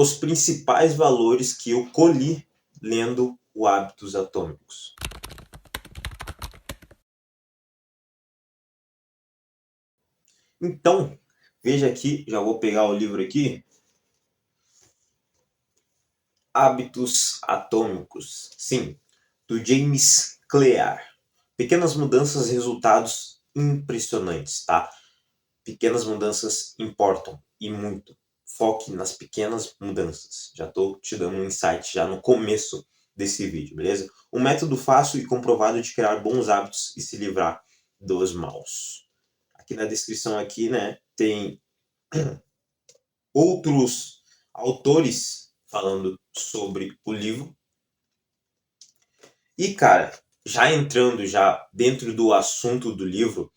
os principais valores que eu colhi lendo o Hábitos Atômicos. Então, veja aqui, já vou pegar o livro aqui. Hábitos Atômicos, sim, do James Clear. Pequenas mudanças, resultados impressionantes, tá? Pequenas mudanças importam e muito. Foque nas pequenas mudanças. Já estou te dando um insight já no começo desse vídeo, beleza? Um método fácil e comprovado de criar bons hábitos e se livrar dos maus. Aqui na descrição aqui, né, tem outros autores falando sobre o livro. E, cara, já entrando já dentro do assunto do livro,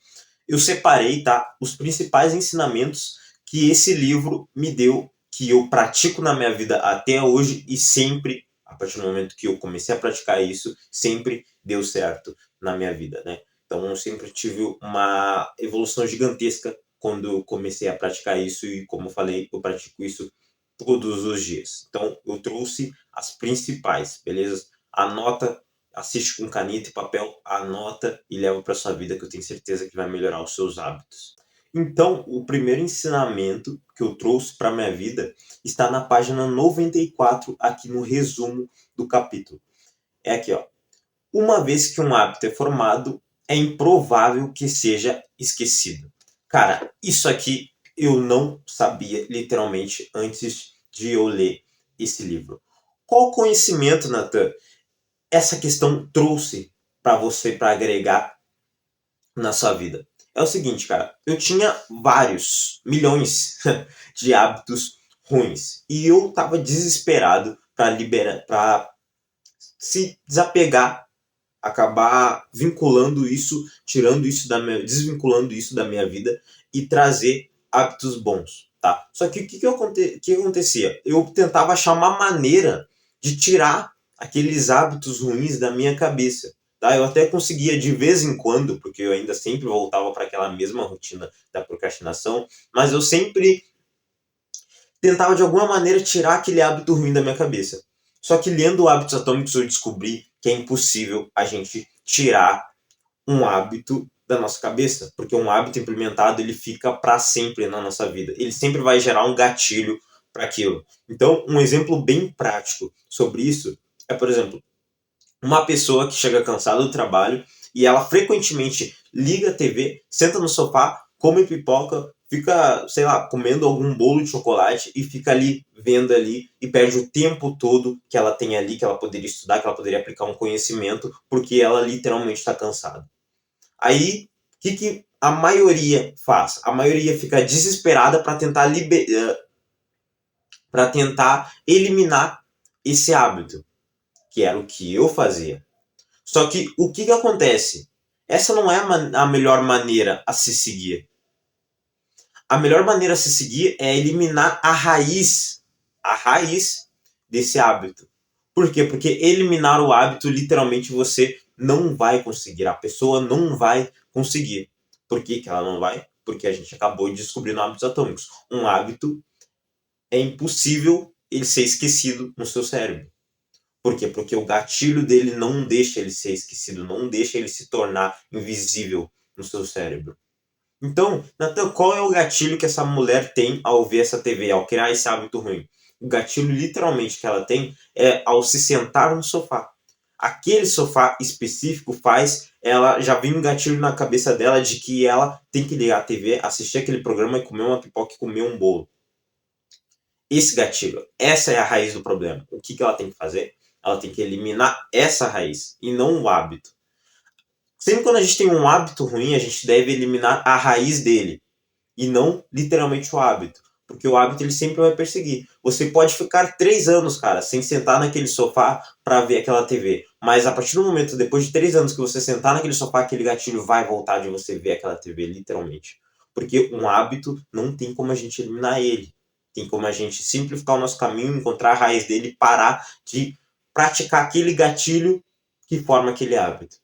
eu separei, tá, os principais ensinamentos que esse livro me deu, que eu pratico na minha vida até hoje e sempre, a partir do momento que eu comecei a praticar isso, sempre deu certo na minha vida, né? Então eu sempre tive uma evolução gigantesca quando eu comecei a praticar isso e, como eu falei, eu pratico isso todos os dias. Então eu trouxe as principais, beleza? Anota, assiste com caneta e papel, anota e leva para sua vida, que eu tenho certeza que vai melhorar os seus hábitos. Então, o primeiro ensinamento que eu trouxe para minha vida está na página 94, aqui no resumo do capítulo. É aqui, ó. Uma vez que um hábito é formado, é improvável que seja esquecido. Cara, isso aqui eu não sabia literalmente antes de eu ler esse livro. Qual conhecimento, Nathan, essa questão trouxe para você, para agregar na sua vida? É o seguinte, cara, eu tinha vários, milhões de hábitos ruins e eu tava desesperado para se desapegar, acabar vinculando isso, tirando isso desvinculando isso da minha vida e trazer hábitos bons, tá? Só que o que acontecia? Eu tentava achar uma maneira de tirar aqueles hábitos ruins da minha cabeça, tá? Eu até conseguia de vez em quando, porque eu ainda sempre voltava para aquela mesma rotina da procrastinação, mas eu sempre tentava de alguma maneira tirar aquele hábito ruim da minha cabeça. Só que lendo Hábitos Atômicos eu descobri que é impossível a gente tirar um hábito da nossa cabeça, porque um hábito implementado ele fica para sempre na nossa vida. Ele sempre vai gerar um gatilho para aquilo. Então, um exemplo bem prático sobre isso é, por exemplo, uma pessoa que chega cansada do trabalho e ela frequentemente liga a TV, senta no sofá, come pipoca, fica, sei lá, comendo algum bolo de chocolate e fica ali, vendo ali e perde o tempo todo que ela tem ali, que ela poderia estudar, que ela poderia aplicar um conhecimento, porque ela literalmente está cansada. Aí, o que a maioria faz? A maioria fica desesperada para tentar para tentar eliminar esse hábito, que era o que eu fazia. Só que o que acontece? Essa não é a melhor maneira a se seguir. A melhor maneira a se seguir é eliminar a raiz desse hábito. Por quê? Porque eliminar o hábito, literalmente, você não vai conseguir. A pessoa não vai conseguir. Por que ela não vai? Porque a gente acabou de descobrir no Hábitos Atômicos. Um hábito é impossível ele ser esquecido no seu cérebro. Por quê? Porque o gatilho dele não deixa ele ser esquecido, não deixa ele se tornar invisível no seu cérebro. Então, Nathan, qual é o gatilho que essa mulher tem ao ver essa TV, ao criar esse hábito ruim? O gatilho, literalmente, que ela tem é ao se sentar no sofá. Aquele sofá específico faz ela já vem um gatilho na cabeça dela de que ela tem que ligar a TV, assistir aquele programa e comer uma pipoca e comer um bolo. Esse gatilho, essa é a raiz do problema. O que ela tem que fazer? Ela tem que eliminar essa raiz e não o hábito. Sempre quando a gente tem um hábito ruim, a gente deve eliminar a raiz dele e não literalmente o hábito, porque o hábito ele sempre vai perseguir. Você pode ficar 3 anos, cara, sem sentar naquele sofá para ver aquela TV, mas a partir do momento, depois de 3 anos que você sentar naquele sofá, aquele gatilho vai voltar de você ver aquela TV, literalmente. Porque um hábito não tem como a gente eliminar ele. Tem como a gente simplificar o nosso caminho, encontrar a raiz dele e parar de praticar aquele gatilho que forma aquele hábito.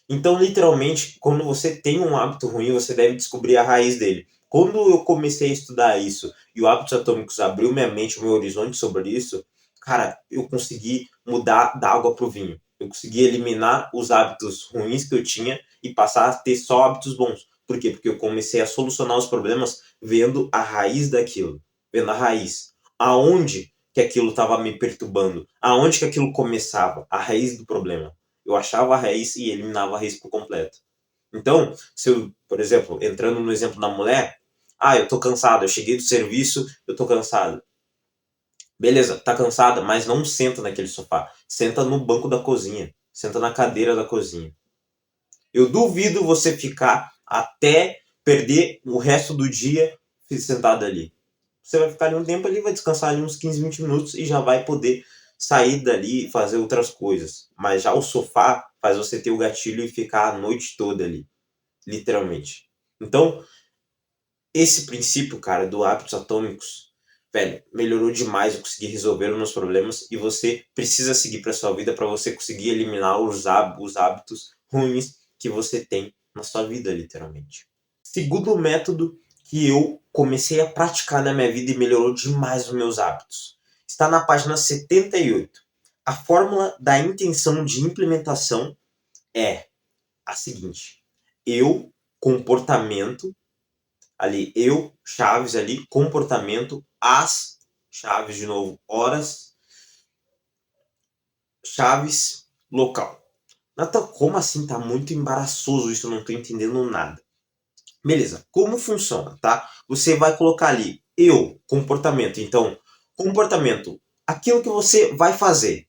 Então, literalmente, quando você tem um hábito ruim, você deve descobrir a raiz dele. Quando eu comecei a estudar isso, e o Hábitos Atômicos abriu minha mente, o meu horizonte sobre isso, cara, eu consegui mudar da água pro vinho. Eu consegui eliminar os hábitos ruins que eu tinha e passar a ter só hábitos bons. Por quê? Porque eu comecei a solucionar os problemas vendo a raiz daquilo. Vendo a raiz. Aonde que aquilo estava me perturbando? Aonde que aquilo começava? A raiz do problema. Eu achava a raiz e eliminava a raiz por completo. Então, se eu, por exemplo, entrando no exemplo da mulher, eu tô cansado, eu cheguei do serviço, eu tô cansado. Beleza, tá cansada, mas não senta naquele sofá. Senta no banco da cozinha. Senta na cadeira da cozinha. Eu duvido você ficar até perder o resto do dia sentado ali. Você vai ficar ali um tempo ali, vai descansar ali uns 15, 20 minutos e já vai poder sair dali e fazer outras coisas. Mas já o sofá faz você ter o gatilho e ficar a noite toda ali. Literalmente. Então, esse princípio, cara, do hábitos atômicos, velho, melhorou demais. Eu consegui resolver os meus problemas e você precisa seguir para sua vida para você conseguir eliminar os hábitos ruins que você tem na sua vida, literalmente. Segundo método que eu comecei a praticar na minha vida e melhorou demais os meus hábitos. Está na página 78. A fórmula da intenção de implementação é a seguinte: eu, comportamento, ali, eu, chaves ali, comportamento, as, chaves de novo, horas, chaves, local. Natan, como assim? Tá muito embaraçoso isso, eu não tô entendendo nada. Beleza, como funciona, tá? Você vai colocar ali, eu, comportamento. Então, comportamento, aquilo que você vai fazer.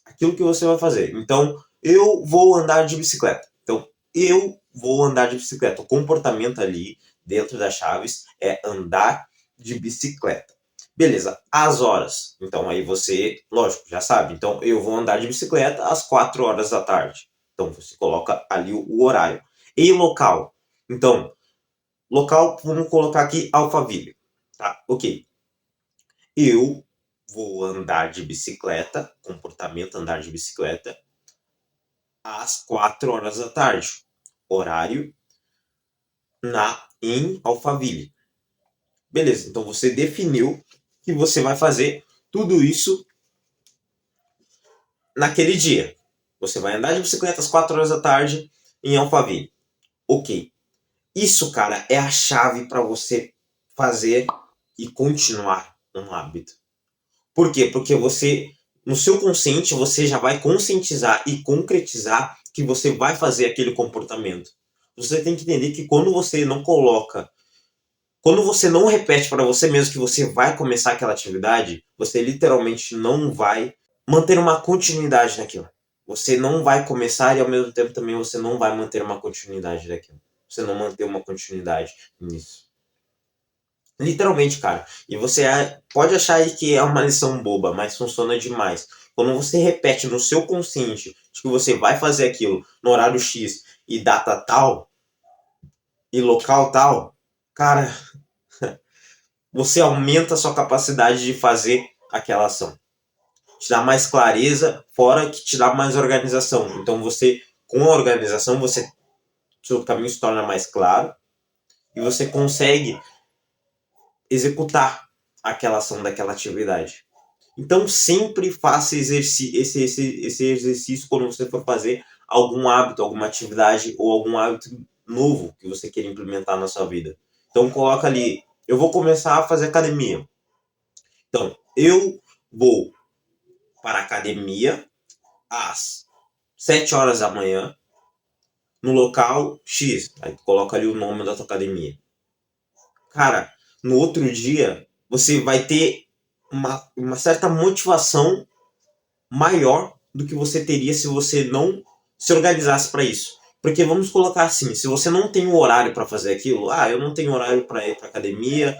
Aquilo que você vai fazer. Então, eu vou andar de bicicleta. Então, eu vou andar de bicicleta. O comportamento ali, dentro das chaves, é andar de bicicleta. Beleza, as horas. Então, aí você, lógico, já sabe. Então, eu vou andar de bicicleta às 4 horas da tarde. Então, você coloca ali o horário. E local. Então, local, vamos colocar aqui Alphaville. Tá, ok. Eu vou andar de bicicleta, comportamento andar de bicicleta, às 4 horas da tarde. Horário em Alphaville. Beleza, então você definiu que você vai fazer tudo isso naquele dia. Você vai andar de bicicleta às 4 horas da tarde em Alphaville. Ok. Isso, cara, é a chave para você fazer e continuar um hábito. Por quê? Porque você, no seu consciente, você já vai conscientizar e concretizar que você vai fazer aquele comportamento. Você tem que entender que quando você não coloca, quando você não repete para você mesmo que você vai começar aquela atividade, você literalmente não vai manter uma continuidade daquilo. Você não vai começar e ao mesmo tempo também você não vai manter uma continuidade daquilo. Você não manter uma continuidade nisso. Literalmente, cara. E você pode achar aí que é uma lição boba, mas funciona demais. Quando você repete no seu consciente de que você vai fazer aquilo no horário X e data tal e local tal, cara, você aumenta a sua capacidade de fazer aquela ação. Te dá mais clareza, fora que te dá mais organização. Então você, com a organização, seu caminho se torna mais claro e você consegue executar aquela ação daquela atividade. Então sempre faça esse exercício quando você for fazer algum hábito, alguma atividade ou algum hábito novo que você queira implementar na sua vida. Então coloca ali, eu vou começar a fazer academia. Então, eu vou para a academia às 7 horas da manhã no local X. Aí tu coloca ali o nome da tua academia. Cara, no outro dia você vai ter uma certa motivação maior do que você teria se você não se organizasse para isso. Porque vamos colocar assim, se você não tem um horário para fazer aquilo, eu não tenho horário para ir para academia,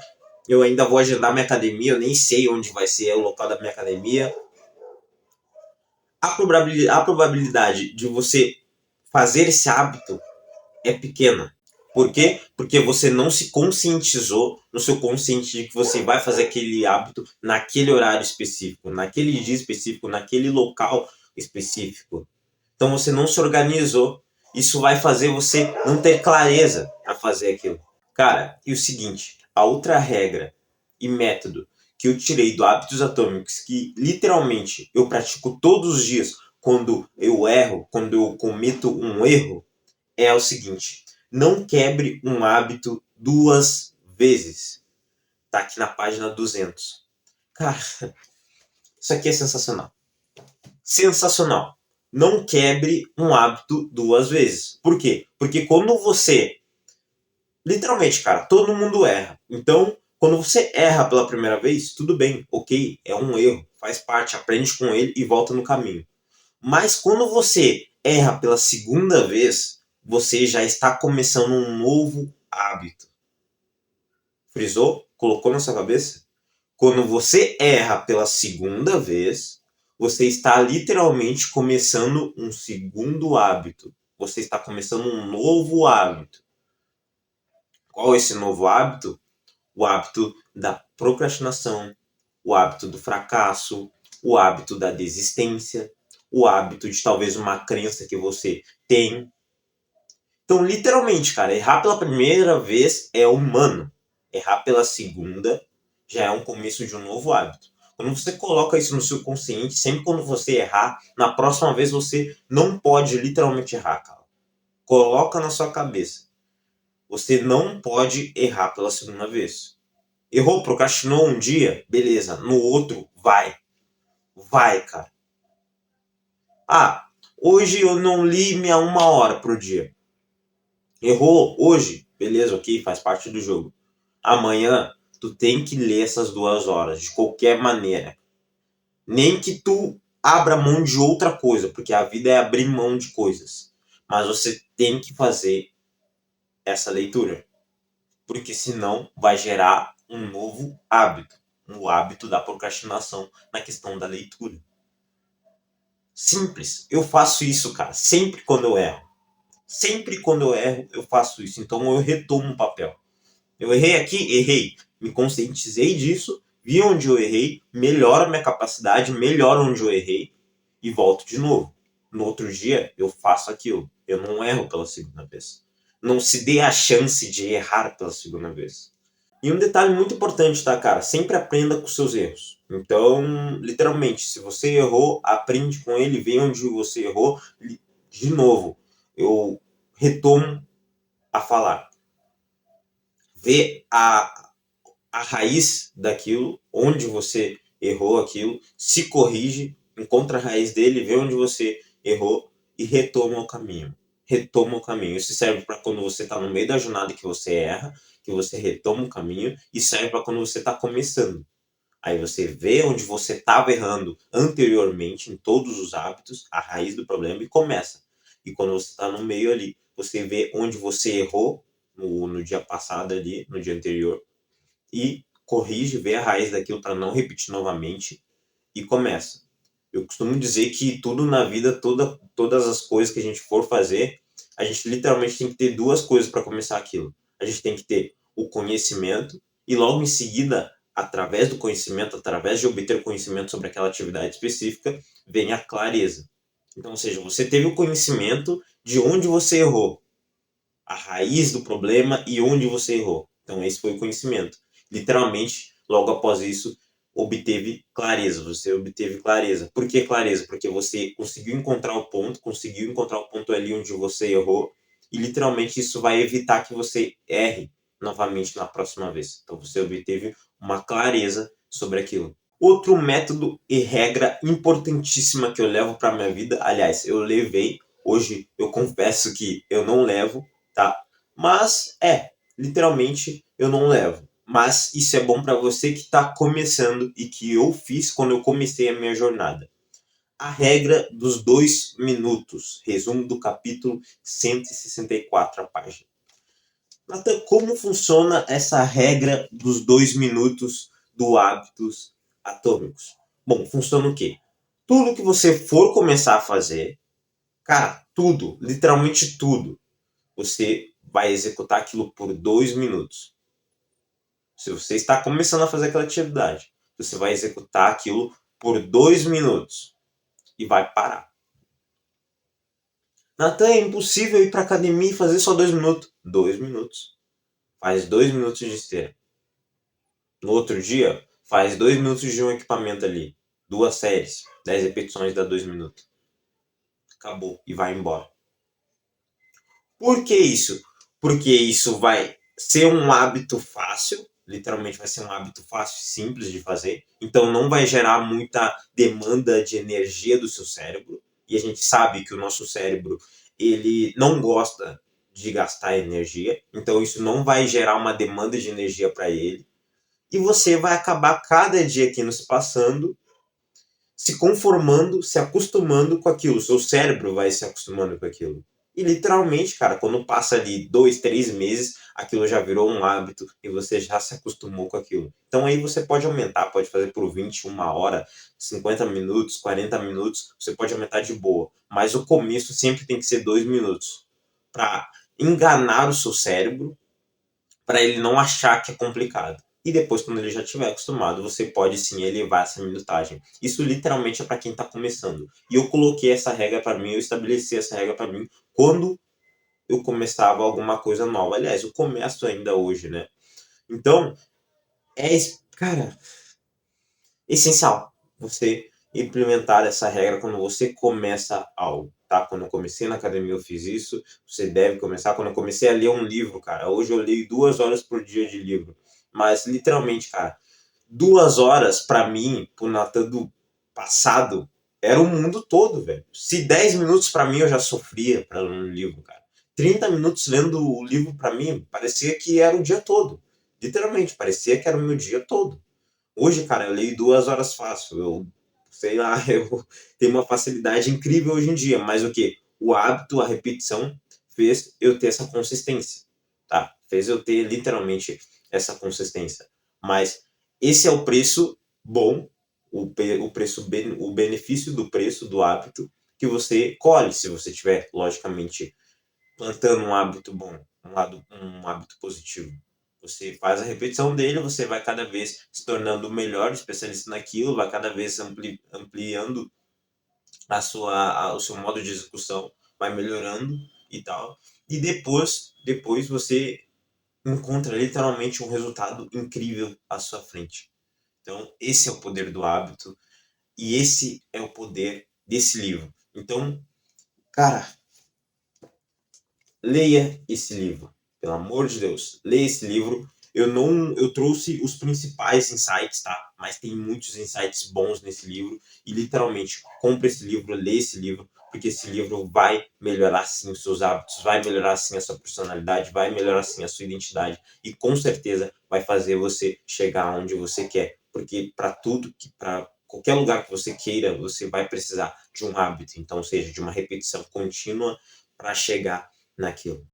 eu ainda vou agendar minha academia, eu nem sei onde vai ser o local da minha academia. A probabilidade de você fazer esse hábito é pequena. Por quê? Porque você não se conscientizou no seu consciente de que você vai fazer aquele hábito naquele horário específico, naquele dia específico, naquele local específico. Então você não se organizou. Isso vai fazer você não ter clareza a fazer aquilo. Cara, e o seguinte, a outra regra e método que eu tirei do Hábitos Atômicos, que literalmente eu pratico todos os dias quando eu erro, quando eu cometo um erro, é o seguinte: não quebre um hábito 2 vezes. Tá aqui na página 200. Cara, isso aqui é sensacional. Sensacional. Não quebre um hábito 2 vezes. Por quê? Porque quando você... Literalmente, cara, todo mundo erra. Então, quando você erra pela primeira vez, tudo bem, ok, é um erro, faz parte, aprende com ele e volta no caminho. Mas quando você erra pela segunda vez, você já está começando um novo hábito. Frisou? Colocou na sua cabeça? Quando você erra pela segunda vez, você está literalmente começando um segundo hábito. Você está começando um novo hábito. Qual é esse novo hábito? O hábito da procrastinação, o hábito do fracasso, o hábito da desistência, o hábito de talvez uma crença que você tem. Então, literalmente, cara, errar pela primeira vez é humano. Errar pela segunda já é um começo de um novo hábito. Quando você coloca isso no seu consciente, sempre quando você errar, na próxima vez você não pode literalmente errar, cara. Coloca na sua cabeça. Você não pode errar pela segunda vez. Errou, procrastinou um dia, beleza. No outro, vai. Vai, cara. Ah, hoje eu não li minha 1 hora pro dia. Errou hoje, beleza, ok, faz parte do jogo. Amanhã, tu tem que ler essas 2 horas, de qualquer maneira. Nem que tu abra mão de outra coisa, porque a vida é abrir mão de coisas. Mas você tem que fazer essa leitura. Porque senão vai gerar um novo hábito. O hábito da procrastinação na questão da leitura. Simples. Eu faço isso, cara, sempre quando eu erro. Sempre quando eu erro, eu faço isso. Então eu retomo o papel. Eu errei aqui? Errei. Me conscientizei disso, vi onde eu errei, melhoro a minha capacidade, melhoro onde eu errei e volto de novo. No outro dia, eu faço aquilo. Eu não erro pela segunda vez. Não se dê a chance de errar pela segunda vez. E um detalhe muito importante, tá, cara? Sempre aprenda com seus erros. Então, literalmente, se você errou, aprende com ele, vê onde você errou. De novo, eu retomo a falar. Vê a raiz daquilo, onde você errou aquilo, se corrige, encontra a raiz dele, vê onde você errou e retoma o caminho. Retoma o caminho. Isso serve para quando você está no meio da jornada que você erra, que você retoma o caminho, e serve para quando você está começando. Aí você vê onde você estava errando anteriormente, em todos os hábitos, a raiz do problema, e começa. E quando você está no meio ali, você vê onde você errou no dia passado ali, no dia anterior, e corrige, vê a raiz daquilo para não repetir novamente e começa. Eu costumo dizer que tudo na vida, todas as coisas que a gente for fazer, a gente literalmente tem que ter 2 coisas para começar aquilo. A gente tem que ter o conhecimento e logo em seguida, através do conhecimento, através de obter conhecimento sobre aquela atividade específica, vem a clareza. Então, ou seja, você teve o conhecimento de onde você errou, a raiz do problema e onde você errou. Então, esse foi o conhecimento. Literalmente, logo após isso, obteve clareza. Você obteve clareza. Por que clareza? Porque você conseguiu encontrar o ponto ali onde você errou, e literalmente isso vai evitar que você erre novamente na próxima vez. Então, você obteve uma clareza sobre aquilo. Outro método e regra importantíssima que eu levo para minha vida, aliás, eu levei, hoje eu confesso que eu não levo, tá? Mas literalmente eu não levo. Mas isso é bom para você que está começando e que eu fiz quando eu comecei a minha jornada. A regra dos 2 minutos. Resumo do capítulo 164, a página. Nathan, como funciona essa regra dos 2 minutos do Hábitos Atômicos? Bom, funciona o quê? Tudo que você for começar a fazer, cara, tudo, literalmente tudo, você vai executar aquilo por 2 minutos. Se você está começando a fazer aquela atividade, você vai executar aquilo por 2 minutos e vai parar. Natan, é impossível ir para academia e fazer só 2 minutos. 2 minutos. Faz 2 minutos de esteira. No outro dia, faz 2 minutos de um equipamento ali. 2 séries, 10 repetições dá 2 minutos. Acabou e vai embora. Por que isso? Porque isso vai ser um hábito fácil, literalmente vai ser um hábito fácil e simples de fazer, então não vai gerar muita demanda de energia do seu cérebro, e a gente sabe que o nosso cérebro, ele não gosta de gastar energia, então isso não vai gerar uma demanda de energia para ele, e você vai acabar cada dia que nos passando se conformando, se acostumando com aquilo. O seu cérebro vai se acostumando com aquilo. E literalmente, cara, quando passa ali 2, 3 meses, aquilo já virou um hábito e você já se acostumou com aquilo. Então aí você pode aumentar, pode fazer por 20, 1 hora, 50 minutos, 40 minutos, você pode aumentar de boa. Mas o começo sempre tem que ser 2 minutos. Para enganar o seu cérebro, para ele não achar que é complicado. E depois, quando ele já estiver acostumado, você pode sim elevar essa minutagem. Isso literalmente é para quem está começando. E eu coloquei essa regra para mim, eu estabeleci essa regra para mim quando eu começava alguma coisa nova. Aliás, eu começo ainda hoje, né? Então, é, cara, essencial você implementar essa regra quando você começa algo, tá? Quando eu comecei na academia eu fiz isso, você deve começar. Quando eu comecei a ler um livro, cara, hoje eu leio 2 horas por dia de livro, mas literalmente, cara, 2 horas pra mim, pro Natan do passado, era o mundo todo, velho. Se 10 minutos pra mim eu já sofria pra ler um livro, cara. 30 minutos lendo o livro pra mim, parecia que era o dia todo. Literalmente, parecia que era o meu dia todo. Hoje, cara, eu leio 2 horas fácil. Eu sei lá, eu tenho uma facilidade incrível hoje em dia, mas o que? O hábito, a repetição fez eu ter essa consistência, tá? Fez eu ter literalmente essa consistência. Mas esse é o preço bom, o preço, o benefício do preço do hábito que você colhe se você tiver, logicamente, plantando um hábito bom, um hábito positivo. Você faz a repetição dele, você vai cada vez se tornando melhor especialista naquilo, vai cada vez ampliando o seu modo de execução, vai melhorando e tal. E depois você encontra literalmente um resultado incrível à sua frente. Então, esse é o poder do hábito e esse é o poder desse livro. Então, cara, leia esse livro. Pelo amor de Deus, leia esse livro. Eu trouxe os principais insights, tá? Mas tem muitos insights bons nesse livro e literalmente compre esse livro, leia esse livro, porque esse livro vai melhorar sim os seus hábitos, vai melhorar sim a sua personalidade, vai melhorar sim a sua identidade e com certeza vai fazer você chegar onde você quer, porque para qualquer lugar que você queira, você vai precisar de um hábito, então, ou seja, de uma repetição contínua para chegar naquilo.